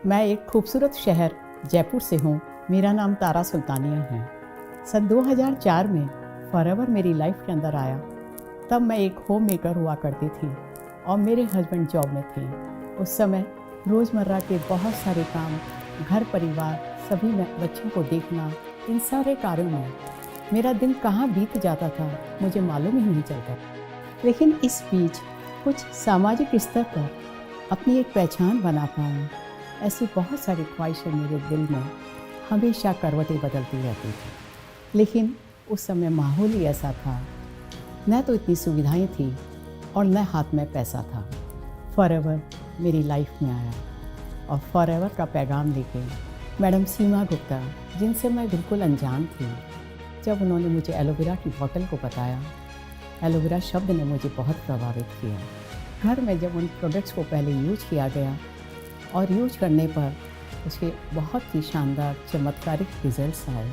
मैं एक खूबसूरत शहर जयपुर से हूँ। मेरा नाम तारा सुल्तानिया है। सन 2004 में फॉरएवर मेरी लाइफ के अंदर आया। तब मैं एक होम मेकर हुआ करती थी और मेरे हस्बैंड जॉब में थे। उस समय रोज़मर्रा के बहुत सारे काम, घर परिवार, सभी में बच्चों को देखना, इन सारे कार्यों में मेरा दिन कहाँ बीत जाता था मुझे मालूम ही नहीं चलता। लेकिन इस बीच कुछ सामाजिक स्तर पर अपनी एक पहचान बना पाऊँ, ऐसी बहुत सारी ख्वाहिशें मेरे दिल में हमेशा करवटें बदलती रहती थी। लेकिन उस समय माहौल ही ऐसा था, न तो इतनी सुविधाएं थी और न हाथ में पैसा था। फॉरएवर मेरी लाइफ में आया और फॉरएवर का पैगाम लेके मैडम सीमा गुप्ता, जिनसे मैं बिल्कुल अनजान थी, जब उन्होंने मुझे एलोवेरा की बोतल को बताया, एलोवेरा शब्द ने मुझे बहुत प्रभावित किया। घर में जब उन प्रोडक्ट्स को पहले यूज किया गया और यूज करने पर उसके बहुत ही शानदार चमत्कारिक रिजल्ट्स आए।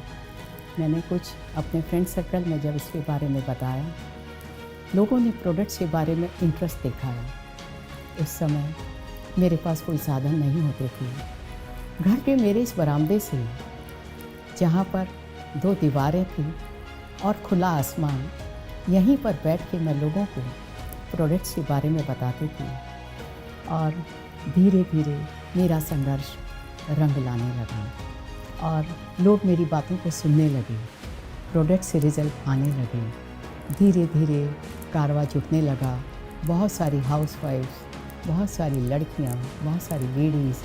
मैंने कुछ अपने फ्रेंड सर्कल में जब इसके बारे में बताया, लोगों ने प्रोडक्ट्स के बारे में इंटरेस्ट दिखाया। उस समय मेरे पास कोई साधन नहीं होते थे। घर के मेरे इस बरामदे से, जहाँ पर 2 दीवारें थी और खुला आसमान, यहीं पर बैठ के मैं लोगों को प्रोडक्ट्स के बारे में बताती थी और धीरे धीरे मेरा संघर्ष रंग लाने लगा और लोग मेरी बातों को सुनने लगे। प्रोडक्ट से रिजल्ट आने लगे। धीरे धीरे कारवा जुटने लगा। बहुत सारी हाउसवाइफ्स, बहुत सारी लड़कियां, बहुत सारी लेडीज़,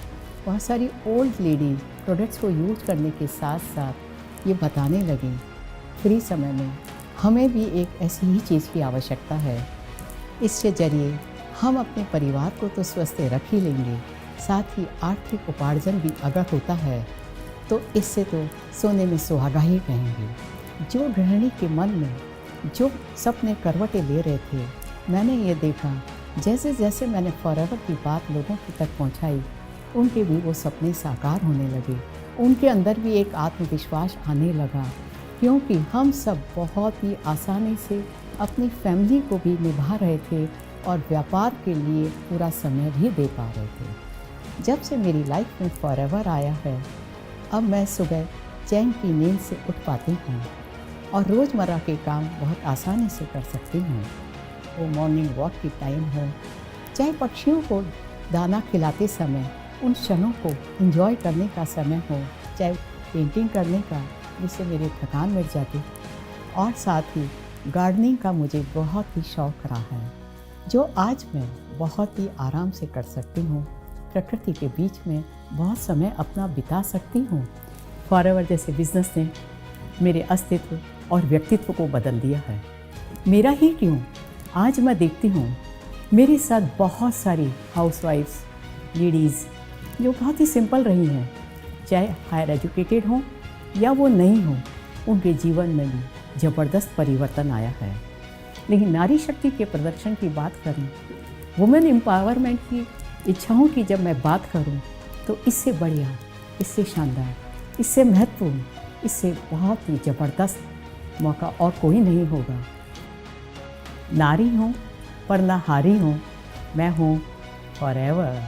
बहुत सारी ओल्ड लेडीज़ प्रोडक्ट्स को यूज करने के साथ साथ ये बताने लगी, फ्री समय में हमें भी एक ऐसी ही चीज़ की आवश्यकता है। इसके ज़रिए हम अपने परिवार को तो स्वस्थ रख ही लेंगे, साथ ही आर्थिक उपार्जन भी अगर होता है तो इससे तो सोने में सुहागा ही कहेंगे। जो गृहिणी के मन में जो सपने करवटें ले रहे थे, मैंने ये देखा जैसे जैसे मैंने फॉरएवर की बात लोगों की तक पहुंचाई, उनके भी वो सपने साकार होने लगे। उनके अंदर भी एक आत्मविश्वास आने लगा, क्योंकि हम सब बहुत ही आसानी से अपनी फैमिली को भी निभा रहे थे और व्यापार के लिए पूरा समय भी दे पा रहे थे। जब से मेरी लाइफ में फॉरएवर आया है, अब मैं सुबह चैन की नींद से उठ पाती हूँ और रोज़मर्रा के काम बहुत आसानी से कर सकती हूँ। वो मॉर्निंग वॉक की टाइम हो, चाहे पक्षियों को दाना खिलाते समय उन क्षणों को एंजॉय करने का समय हो, चाहे पेंटिंग करने का, जिससे मेरी थकान मिट जाती, और साथ ही गार्डनिंग का मुझे बहुत ही शौक़ रहा है, जो आज मैं बहुत ही आराम से कर सकती हूँ। प्रकृति के बीच में बहुत समय अपना बिता सकती हूँ। फॉरएवर जैसे बिजनेस ने मेरे अस्तित्व और व्यक्तित्व को बदल दिया है। मेरा ही क्यों, आज मैं देखती हूँ मेरे साथ बहुत सारी हाउसवाइफ्स, लेडीज़ जो बहुत ही सिंपल रही हैं, चाहे हायर एजुकेटेड हों या वो नहीं हों, उनके जीवन में भी ज़बरदस्त परिवर्तन आया है। लेकिन नारी शक्ति के प्रदर्शन की बात करूं, वुमेन एम्पावरमेंट की इच्छाओं की जब मैं बात करूं, तो इससे बढ़िया, इससे शानदार, इससे महत्वपूर्ण, इससे बहुत ही ज़बरदस्त मौका और कोई नहीं होगा। नारी हूँ पर ना हारी हूँ, मैं हूँ फॉरएवर।